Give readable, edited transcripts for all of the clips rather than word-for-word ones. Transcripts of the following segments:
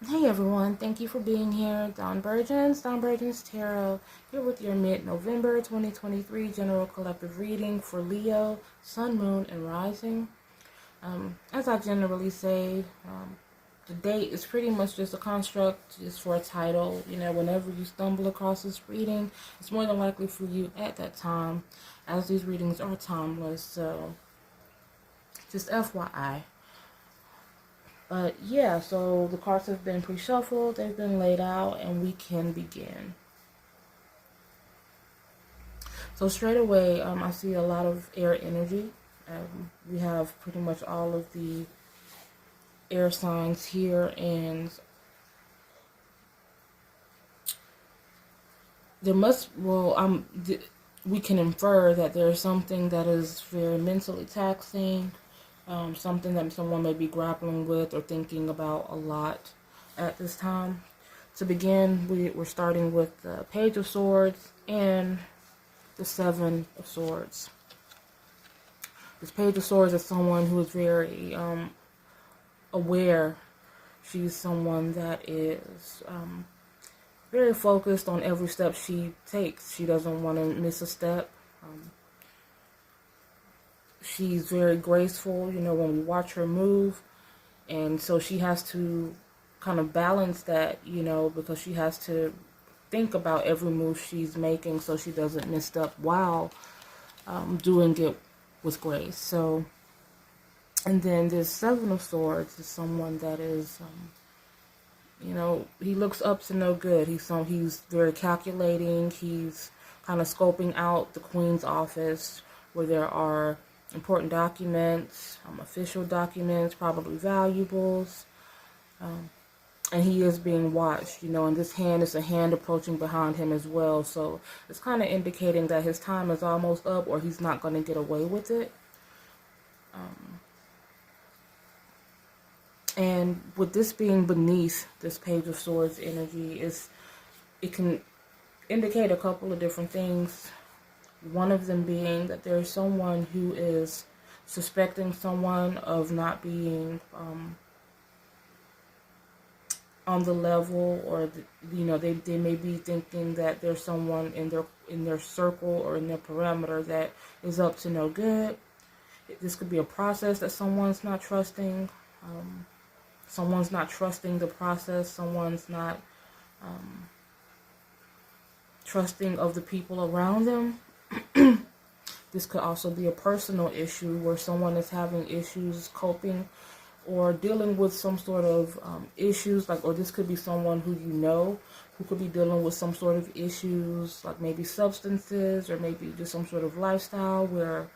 Hey everyone, thank you for being here. Dawn Burgins Tarot, here with your mid-November 2023 general collective reading for Leo, Sun, Moon, and Rising. As I generally say, the date is pretty much just a construct, just for a title. You know, whenever you stumble across this reading, it's more than likely for you at that time, as these readings are timeless. So, just FYI. But yeah, so the cards have been pre-shuffled, they've been laid out, and we can begin. So straight away, I see a lot of air energy. We have pretty much all of the air signs here, and there must, we can infer that there's something that is very mentally taxing, something that someone may be grappling with or thinking about a lot at this time. To begin, we're starting with the Page of Swords and the Seven of Swords. This Page of Swords is someone who is very aware. She's someone that is very focused on every step she takes. She doesn't want to miss a step. She's very graceful, you know, when we watch her move. And so she has to kind of balance that, you know, because she has to think about every move she's making so she doesn't miss up while doing it with grace. So, and then this Seven of Swords is someone that is, you know, he looks up to no good. He's very calculating. He's kind of scoping out the Queen's office where there are important documents, official documents, probably valuables, and he is being watched, you know, and this hand is a hand approaching behind him as well, so it's kind of indicating that his time is almost up or he's not going to get away with it. And with this being beneath this Page of Swords energy, it can indicate a couple of different things. One of them being that there's someone who is suspecting someone of not being on the level, or you know, they may be thinking that there's someone in their circle or in their parameter that is up to no good. This could be a process that someone's not trusting. Someone's not trusting the process. Someone's not trusting of the people around them. This could also be a personal issue where someone is having issues coping or dealing with some sort of issues, like, or this could be someone who you know who could be dealing with some sort of issues, like maybe substances or maybe just some sort of lifestyle where,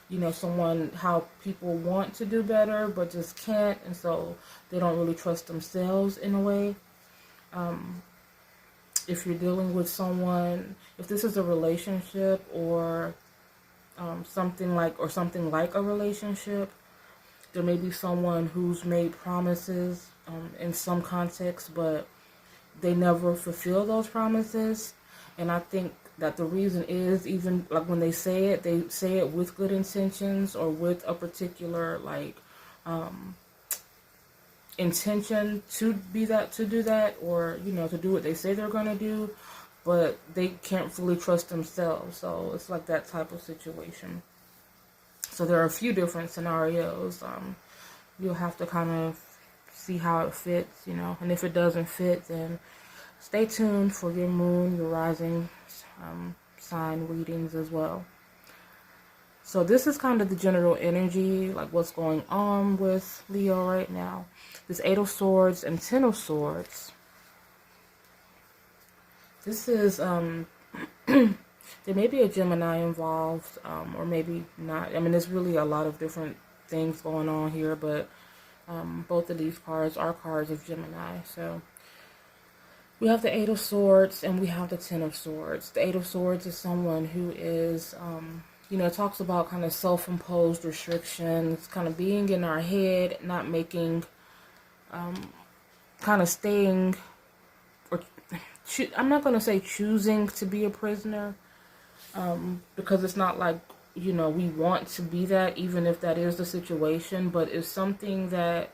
you know, how people want to do better but just can't, and so they don't really trust themselves in a way. If you're dealing with someone, if this is a relationship or something like a relationship, there may be someone who's made promises in some context, but they never fulfill those promises. And I think that the reason is, even like when they say it with good intentions or with a particular intention to do that, or you know, to do what they say they're going to do, but they can't fully trust themselves. So it's like that type of situation. So there are a few different scenarios. You'll have to kind of see how it fits, you know. And if it doesn't fit, then stay tuned for your moon, your rising sign readings as well. So this is kind of the general energy, like what's going on with Leo right now. This Eight of Swords and Ten of Swords. This is there may be a Gemini involved, or maybe not. I mean, there's really a lot of different things going on here, but both of these cards are cards of Gemini. So we have the Eight of Swords and we have the Ten of Swords. The Eight of Swords is someone who is, you know, talks about kind of self-imposed restrictions, kind of being in our head, not making, kind of staying, or I'm not going to say choosing to be a prisoner, because it's not like, you know, we want to be that, even if that is the situation, but it's something that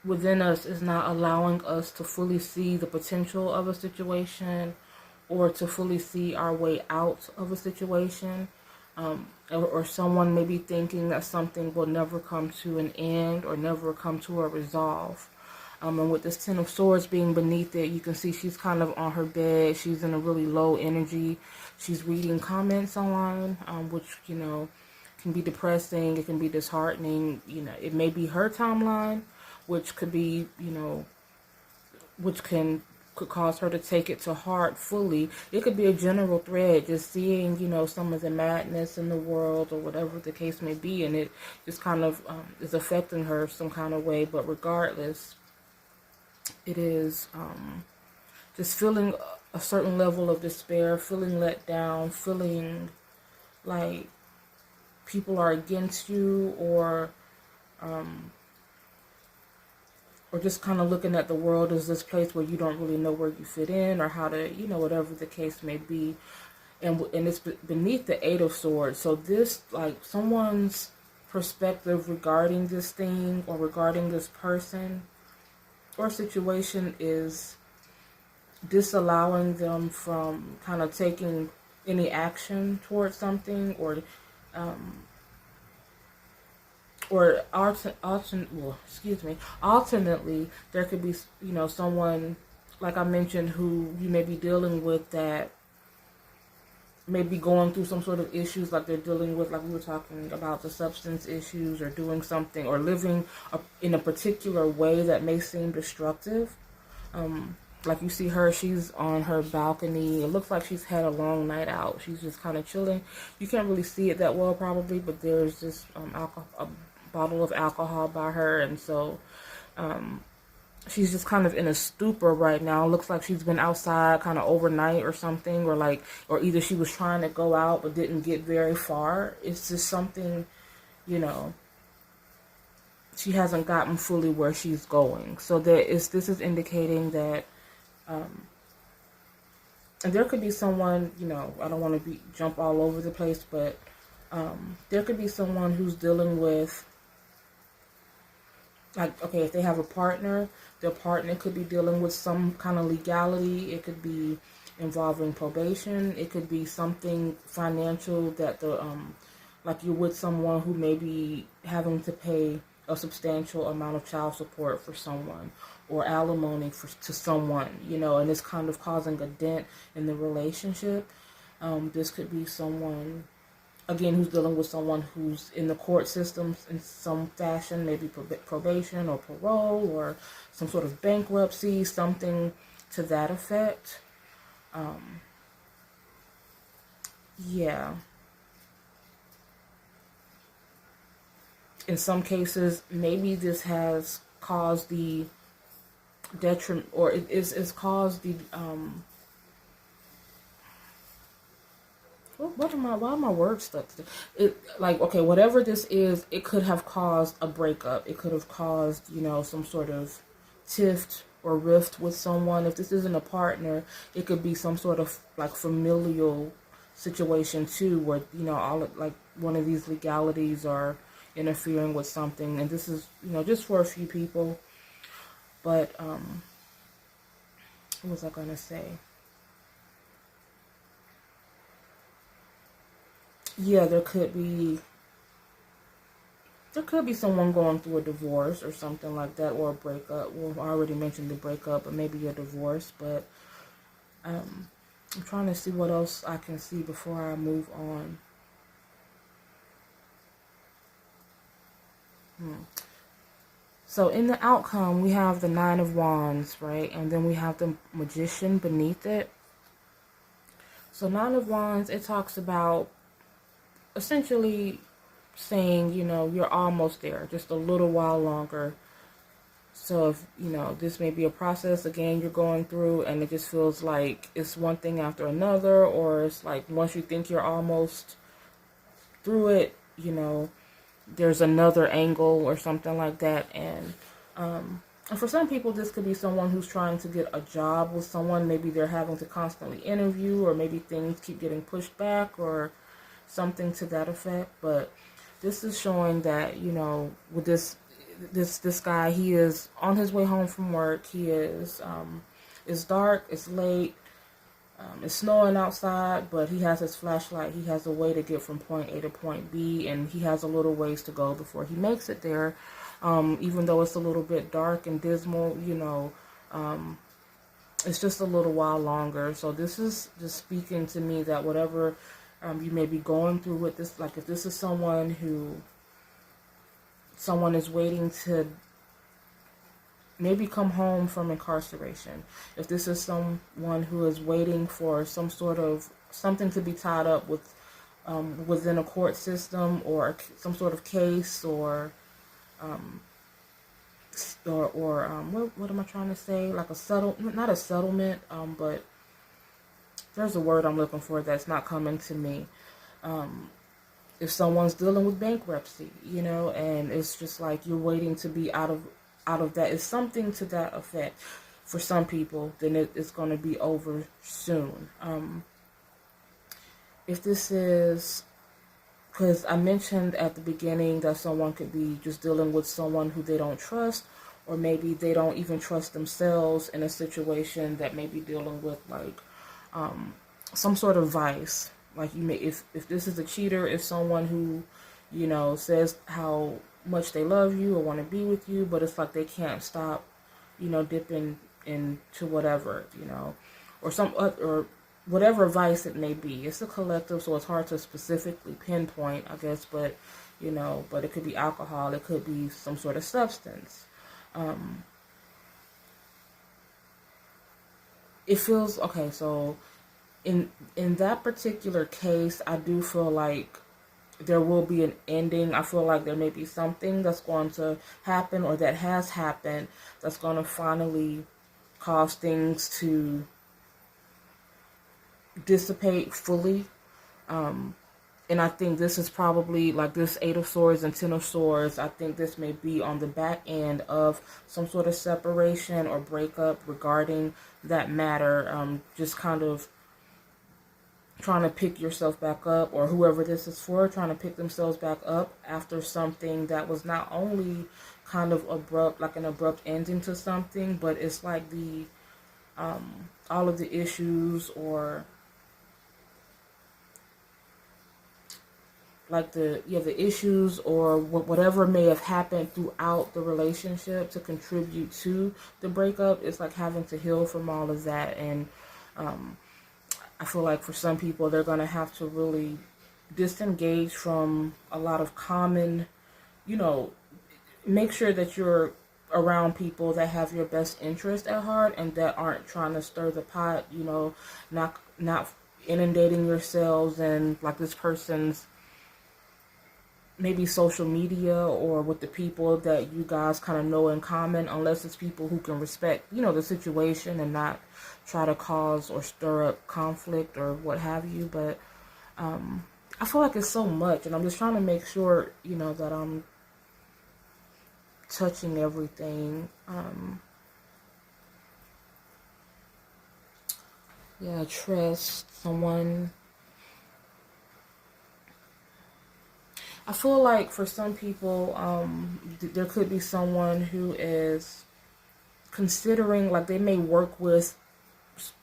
within us is not allowing us to fully see the potential of a situation or to fully see our way out of a situation. Or someone may be thinking that something will never come to an end or never come to a resolve. And with this Ten of Swords being beneath it, you can see she's kind of on her bed. She's in a really low energy. She's reading comments online, which, can be depressing. It can be disheartening. It may be her timeline, which could be, which could cause her to take it to heart fully. It could be a general thread, just seeing, some of the madness in the world or whatever the case may be, and it just kind of is affecting her some kind of way. But regardless, it is just feeling a certain level of despair, feeling let down, feeling like people are against you, or just kind of looking at the world as this place where you don't really know where you fit in or how to, whatever the case may be. And it's beneath the Eight of Swords. So this, like, someone's perspective regarding this thing or regarding this person or situation is disallowing them from kind of taking any action towards something, or alternately, there could be, someone, like I mentioned, who you may be dealing with that may be going through some sort of issues, like they're dealing with, like we were talking about, the substance issues, or doing something, or living in a particular way that may seem destructive. Like you see her, she's on her balcony. It looks like she's had a long night out. She's just kind of chilling. You can't really see it that well probably, but there's this a bottle of alcohol by her, and so she's just kind of in a stupor right now. It looks like she's been outside kind of overnight or something, or either she was trying to go out but didn't get very far. It's just something, she hasn't gotten fully where she's going. So this is indicating that, and there could be someone, I don't want to jump all over the place, but there could be someone who's dealing with, like, okay, if they have a partner, their partner could be dealing with some kind of legality. It could be involving probation. It could be something financial that like you're with someone who may be having to pay a substantial amount of child support for someone, or alimony to someone, and it's kind of causing a dent in the relationship. This could be someone, again, who's dealing with someone who's in the court systems in some fashion, maybe probation or parole or some sort of bankruptcy, something to that effect. Yeah. In some cases, maybe this has caused the detriment, or it's caused the why are my words stuck? Okay, whatever this is, it could have caused a breakup. It could have caused, some sort of tiff or rift with someone. If this isn't a partner, it could be some sort of like familial situation too, where, all like one of these legalities are interfering with something. And this is, just for a few people. But what was I gonna say? Yeah, there could be someone going through a divorce or something like that, or a breakup. Well, I already mentioned the breakup, but maybe a divorce. But I'm trying to see what else I can see before I move on. So in the outcome, we have the Nine of Wands, right? And then we have the Magician beneath it. So Nine of Wands, it talks about essentially saying, you're almost there, just a little while longer. So if, this may be a process, again, you're going through, and it just feels like it's one thing after another, or it's like once you think you're almost through it, there's another angle or something like that. And for some people, this could be someone who's trying to get a job with someone. Maybe they're having to constantly interview, or maybe things keep getting pushed back, or something to that effect. But this is showing that, with this, this guy, he is on his way home from work. He is it's dark, it's late, it's snowing outside, but he has his flashlight. He has a way to get from point A to point B, and he has a little ways to go before he makes it there. Even though it's a little bit dark and dismal, it's just a little while longer. So this is just speaking to me that whatever you may be going through with this, like if this is someone is waiting to maybe come home from incarceration, if this is someone who is waiting for something to be tied up with within a court system or some sort of case or what am I trying to say? Like not a settlement, but there's a word I'm looking for that's not coming to me. If someone's dealing with bankruptcy, and it's just like you're waiting to be out of that, it's something to that effect. For some people, then it's going to be over soon. If this is, because I mentioned at the beginning that someone could be just dealing with someone who they don't trust, or maybe they don't even trust themselves in a situation that may be dealing with like some sort of vice. Like if this is a cheater, if someone who, says how much they love you or want to be with you, but it's like they can't stop, dipping into whatever, or whatever vice it may be. It's a collective, so it's hard to specifically pinpoint, I guess, but it could be alcohol, it could be some sort of substance. It feels okay, so in that particular case, I do feel like there will be an ending. I feel like there may be something that's going to happen or that has happened that's going to finally cause things to dissipate fully. And I think this is probably like this Eight of Swords and Ten of Swords. I think this may be on the back end of some sort of separation or breakup regarding that matter. Just kind of trying to pick yourself back up, or whoever this is for, trying to pick themselves back up after something that was not only kind of abrupt, like an abrupt ending to something, but it's like the all of the issues or like the issues or whatever may have happened throughout the relationship to contribute to the breakup. It's like having to heal from all of that. And I feel like for some people, they're going to have to really disengage from a lot of common, make sure that you're around people that have your best interest at heart and that aren't trying to stir the pot, not inundating yourselves and like this person's maybe social media or with the people that you guys kind of know in common, unless it's people who can respect, the situation and not try to cause or stir up conflict or what have you. But I feel like it's so much, and I'm just trying to make sure, that I'm touching everything. Trust someone. I feel like for some people, there could be someone who is considering, like they may work with,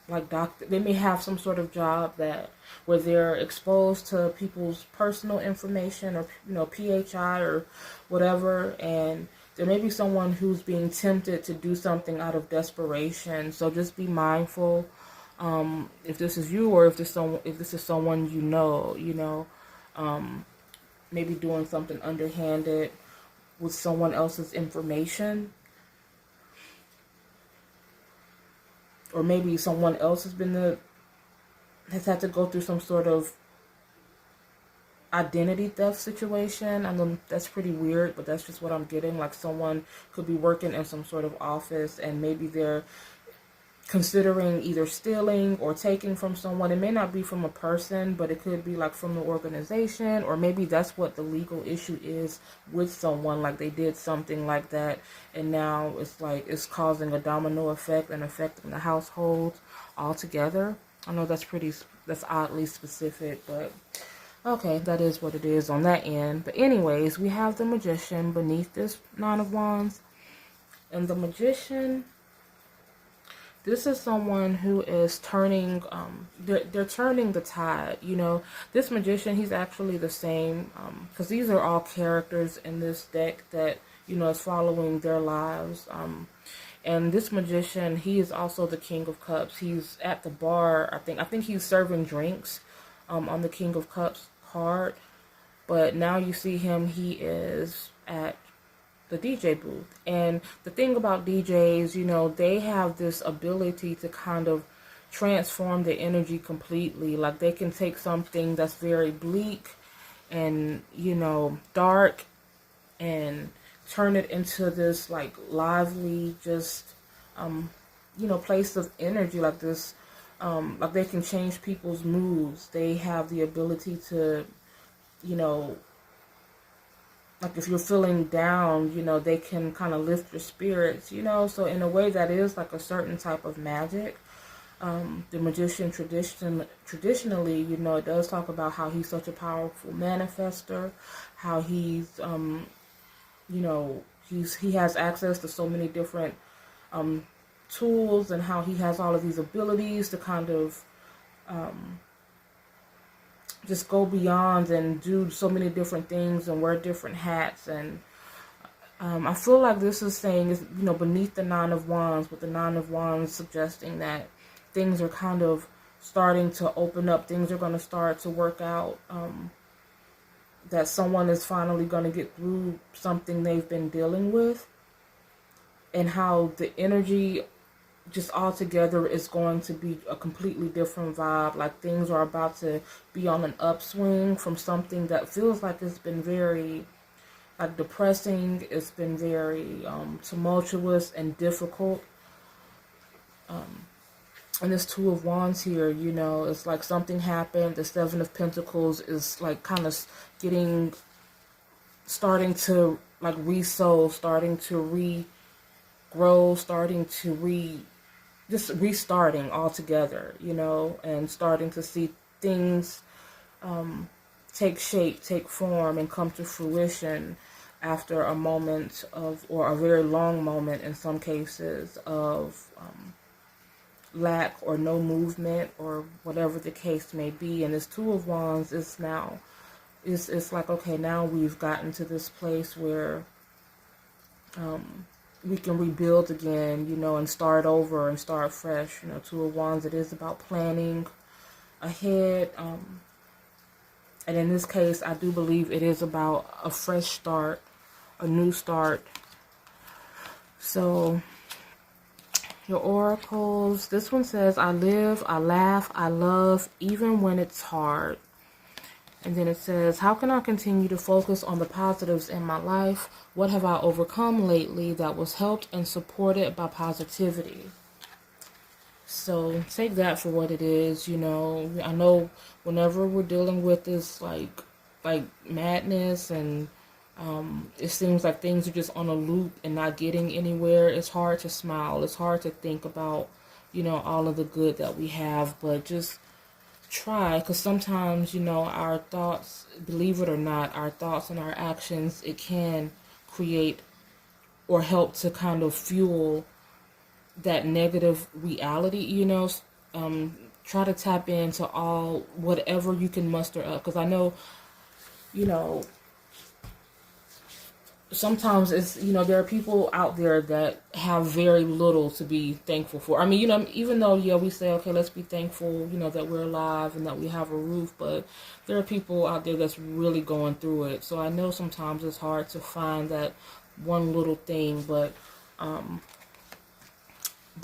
like they may have some sort of job where they're exposed to people's personal information or, PHI or whatever, and there may be someone who's being tempted to do something out of desperation. So just be mindful, if this is you or if this is someone maybe doing something underhanded with someone else's information. Or maybe someone else has had to go through some sort of identity theft situation. I know that's pretty weird, but that's just what I'm getting. Like someone could be working in some sort of office and maybe they're considering either stealing or taking from someone. It may not be from a person, but it could be like from the organization, or maybe that's what the legal issue is with someone, like they did something like that and now it's like it's causing a domino effect and affecting the household altogether. I know that's oddly specific, but Okay, that is what it is on that end. But anyways, we have the Magician beneath this Nine of Wands. And the Magician, this is someone who is turning, they're turning the tide, you know. This Magician, he's actually the same, because these are all characters in this deck that, you know, is following their lives. And this Magician, he is also the King of Cups. He's at the bar, I think he's serving drinks on the King of Cups card. But now you see him, he is at the DJ booth. And the thing about DJs, you know, they have this ability to kind of transform the energy completely. Like they can take something that's very bleak and, you know, dark and turn it into this like lively, just, you know, place of energy like this. Like they can change people's moods. They have the ability to, you know, like if you're feeling down, you know, they can kind of lift your spirits, you know. So in a way that is like a certain type of magic. The Magician traditionally, you know, it does talk about how he's such a powerful manifester, how he's, you know, he has access to so many different tools, and how he has all of these abilities to kind of just go beyond and do so many different things and wear different hats. And I feel like this is saying, is, you know, beneath the Nine of Wands, with the Nine of Wands suggesting that things are kind of starting to open up, things are going to start to work out, that someone is finally going to get through something they've been dealing with, and how the energy just altogether is going to be a completely different vibe. Like things are about to be on an upswing from something that feels like it's been very like depressing. It's been very tumultuous and difficult. And this Two of Wands here, you know, it's like something happened. The Seven of Pentacles is like kind of starting to like re-sow, starting to regrow, starting to just restarting altogether, you know, and starting to see things take shape, take form, and come to fruition after a moment of, or a very long moment in some cases, of lack or no movement, or whatever the case may be. And this Two of Wands is now, it's like, okay, now we've gotten to this place where we can rebuild again, you know, and start over and start fresh. You know, Two of Wands, it is about planning ahead. And in this case, I do believe it is about a fresh start, a new start. So, your oracles, this one says, I live, I laugh, I love, even when it's hard. And then it says, how can I continue to focus on the positives in my life? What have I overcome lately that was helped and supported by positivity? So take that for what it is. You know, I know whenever we're dealing with this like madness, and it seems like things are just on a loop and not getting anywhere, it's hard to smile. It's hard to think about, you know, all of the good that we have. But just try, because sometimes, you know, our thoughts, believe it or not, our thoughts and our actions, it can create or help to kind of fuel that negative reality, you know. Try to tap into all, whatever you can muster up, because I know, you know, sometimes it's, you know, there are people out there that have very little to be thankful for. I mean, you know, even though, yeah, we say, okay, let's be thankful, you know, that we're alive and that we have a roof, but there are people out there that's really going through it. So I know sometimes it's hard to find that one little thing, but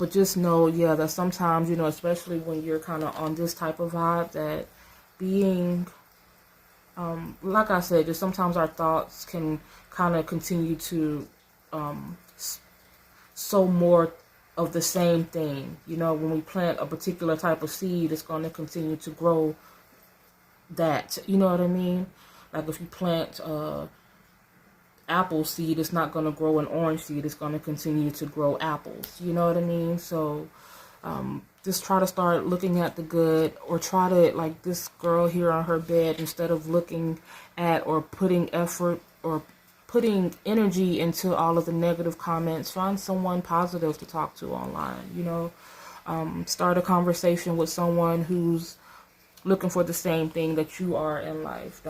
just know, yeah, that sometimes, you know, especially when you're kind of on this type of vibe, that being, like I said, just sometimes our thoughts can kind of continue to sow more of the same thing. You know, when we plant a particular type of seed, it's going to continue to grow that. You know what I mean? Like if you plant apple seed, it's not going to grow an orange seed. It's going to continue to grow apples. You know what I mean? So just try to start looking at the good, or try to, like this girl here on her bed, instead of looking at or putting effort or putting energy into all of the negative comments, find someone positive to talk to online, you know. Start a conversation with someone who's looking for the same thing that you are in life.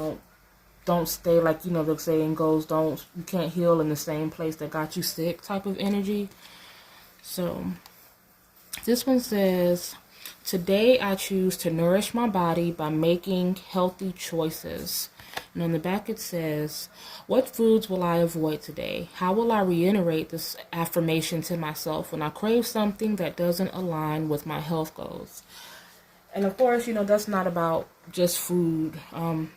Don't stay, like, you know, the saying goes, you can't heal in the same place that got you sick type of energy. So this one says, today I choose to nourish my body by making healthy choices. And on the back it says, what foods will I avoid today? How will I reiterate this affirmation to myself when I crave something that doesn't align with my health goals? And of course, you know, that's not about just food.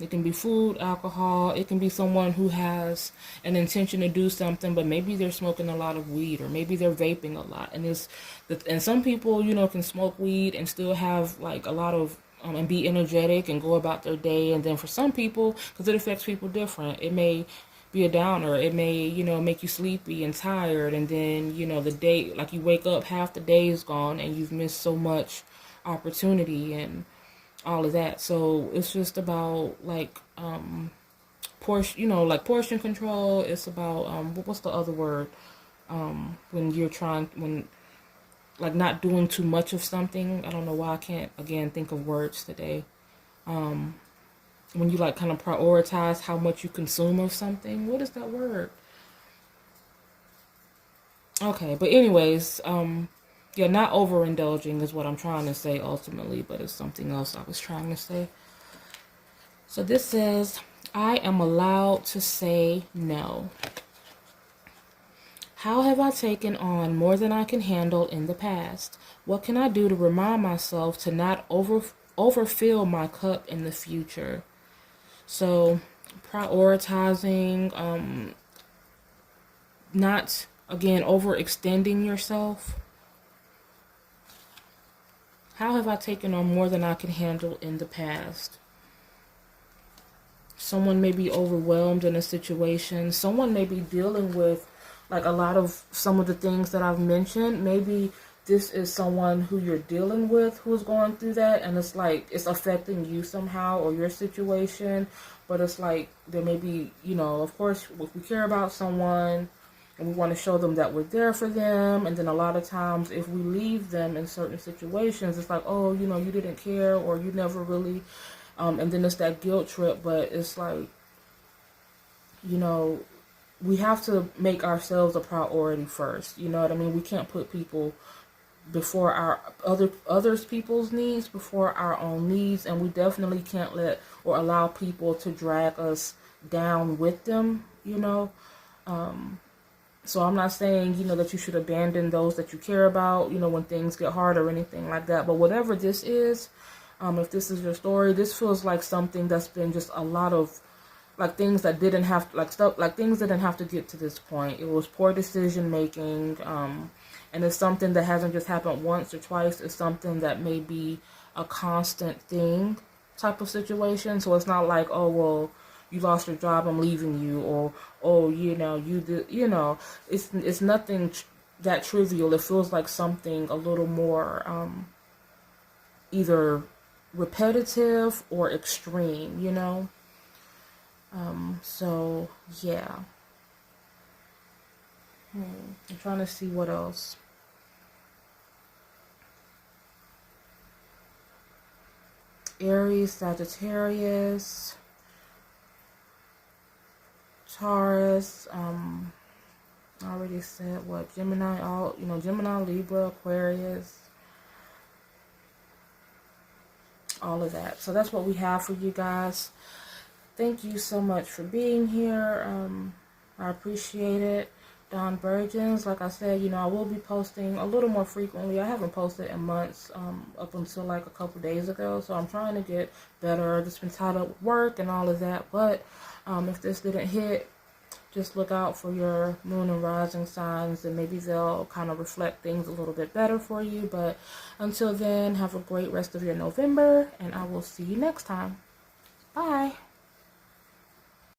It can be food, alcohol. It can be someone who has an intention to do something, but maybe they're smoking a lot of weed, or maybe they're vaping a lot. And some people, you know, can smoke weed and still have like a lot of and be energetic and go about their day. And then for some people, because it affects people different, it may be a downer. It may, you know, make you sleepy and tired, and then, you know, the day, like, you wake up, half the day is gone and you've missed so much opportunity and all of that. So it's just about like portion, you know, like portion control. It's about what's the other word, when you're when like not doing too much of something. I don't know why I can't again think of words today. When you like kind of prioritize how much you consume of something. What is that word? Okay, but anyways, yeah, not overindulging is what I'm trying to say ultimately, but it's something else I was trying to say. So this says, I am allowed to say no. How have I taken on more than I can handle in the past? What can I do to remind myself to not overfill my cup in the future? So prioritizing, not, again, overextending yourself. How have I taken on more than I can handle in the past? Someone may be overwhelmed in a situation. Someone may be dealing with like a lot of some of the things that I've mentioned. Maybe this is someone who you're dealing with who's going through that, and it's like it's affecting you somehow or your situation. But it's like there may be, you know, of course, if we care about someone and we want to show them that we're there for them. And then a lot of times if we leave them in certain situations, it's like, oh, you know, you didn't care, or you never really, and then it's that guilt trip. But it's like, you know, we have to make ourselves a priority first. You know what I mean? We can't put people before our others people's needs before our own needs. And we definitely can't let or allow people to drag us down with them, you know. So I'm not saying, you know, that you should abandon those that you care about, you know, when things get hard or anything like that. But whatever this is, if this is your story, this feels like something that's been just a lot of, like, things that didn't have, like, stuff, like, things that didn't have to get to this point. It was poor decision making, and it's something that hasn't just happened once or twice. It's something that may be a constant thing type of situation. So it's not like, oh, well, you lost your job, I'm leaving you, or, oh, you know, you did, you know, it's nothing that trivial. It feels like something a little more, either repetitive or extreme, you know. So yeah. I'm trying to see what else. Aries, Sagittarius, Taurus, I already said what, Gemini, all, you know, Gemini, Libra, Aquarius, all of that. So that's what we have for you guys. Thank you so much for being here. I appreciate it. Dawn Virgins, like I said, you know, I will be posting a little more frequently. I haven't posted in months, up until like a couple days ago. So I'm trying to get better. I've just been tied up with work and all of that. But if this didn't hit, just look out for your moon and rising signs, and maybe they'll kind of reflect things a little bit better for you. But until then, have a great rest of your November, and I will see you next time. Bye.